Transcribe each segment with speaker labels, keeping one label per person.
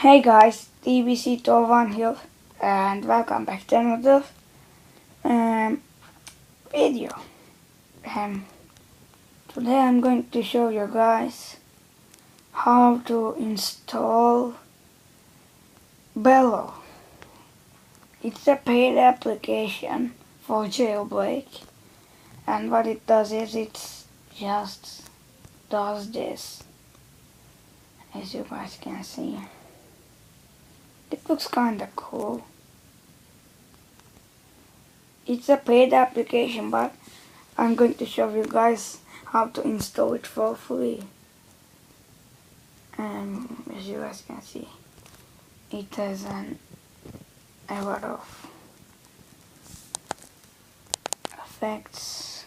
Speaker 1: Hey guys, DBC Torvan here, and welcome back to another video. And today I'm going to show you guys how to install Bello. It's a paid application for jailbreak, and what it does is it just does this, as you guys can see. It looks kinda cool. It's a paid application, but I'm going to show you guys how to install it for free. And as you guys can see, it has a lot of effects.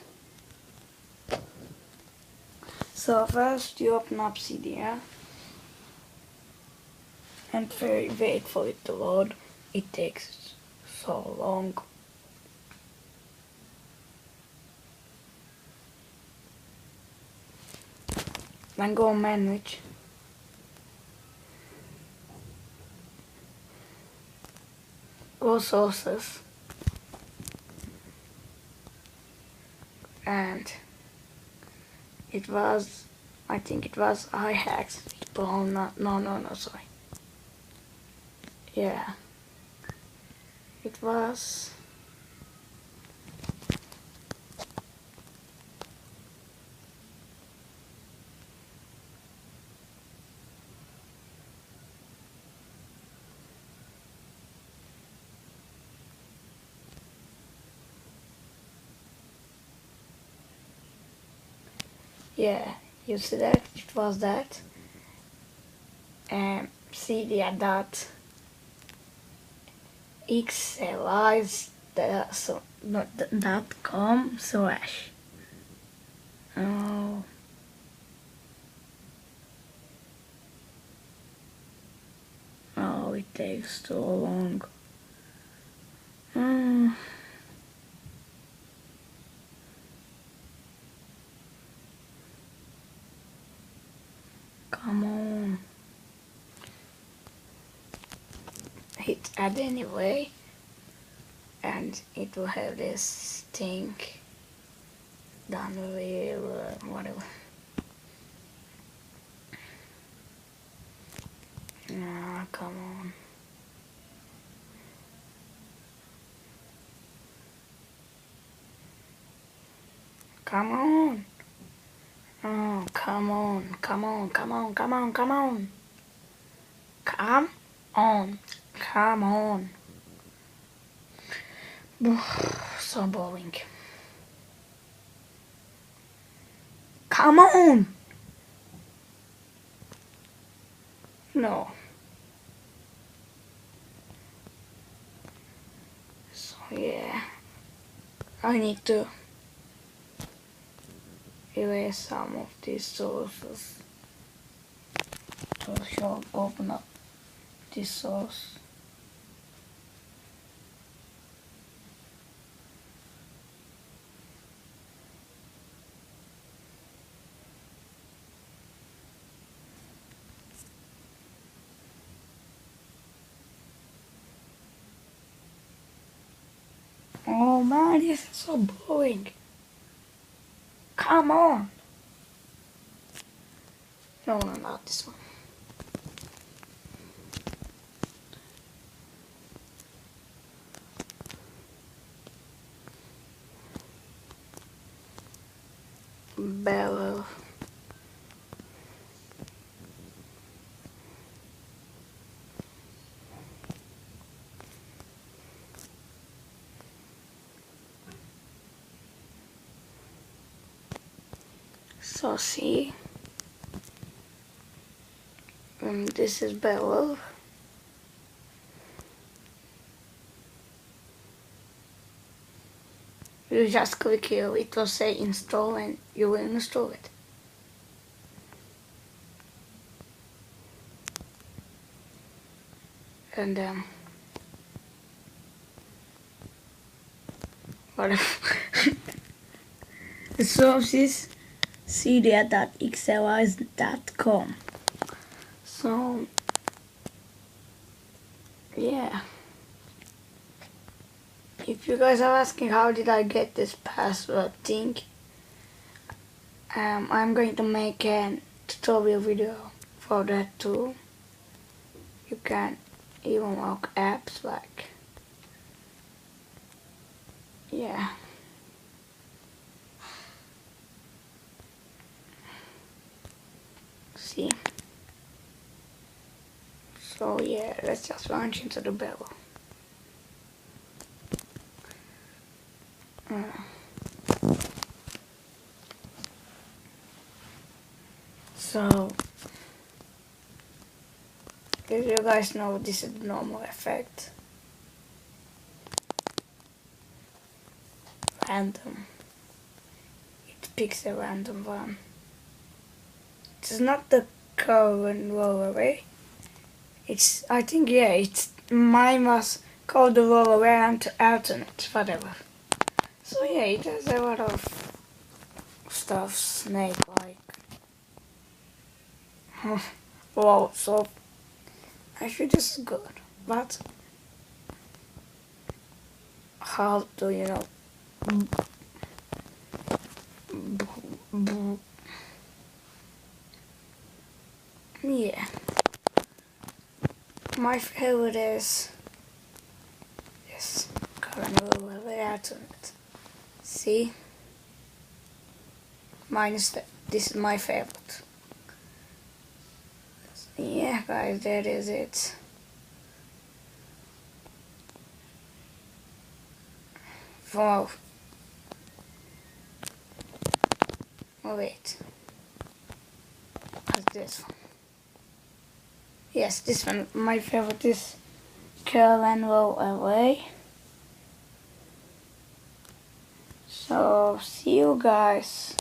Speaker 1: So first you open up Cydia and wait for it to load. It takes so long. Then go on manage. Go sources. And I think it was iHacks. Oh, no, sorry. Yeah. It was... Yeah, you see that? It was that. Cydia.xlis.com/. Oh. Oh, it takes so long. Come on. Hit add anyway, and it will have this thing down there, whatever. Ah, come on. Come on. Oh, come on. Come on. Come on. Come on. Come on. Come on. Come on. So boring. Come on. No. So yeah, I need to erase some of these sources to open up this source. Oh man, this is so boring. Come on. No, not this one. Bello. So see, this is Bello. You just click here, it will say install and you will install it. And whatever. The source is cydia.xlis.com. So yeah. If you guys are asking how did I get this password thing, I'm going to make a tutorial video for that too. You can even lock apps like, yeah. See? So yeah, let's just launch into the bell. So, as you guys know, this is the normal effect. Random. It picks a random one. It's not the current roll away. It's, I think, yeah, it's, mine was called the roll away and alternate, whatever. So yeah, it has a lot of stuff, snake like. Wow, so actually this is good, but how do you know? Yeah, my favorite is this current roll away alternate. See, mine is this is my favorite. Yeah, guys, that is it. Wow. Oh wait. What's this one? Yes, this one. My favorite is Curl and Roll Away. So, see you guys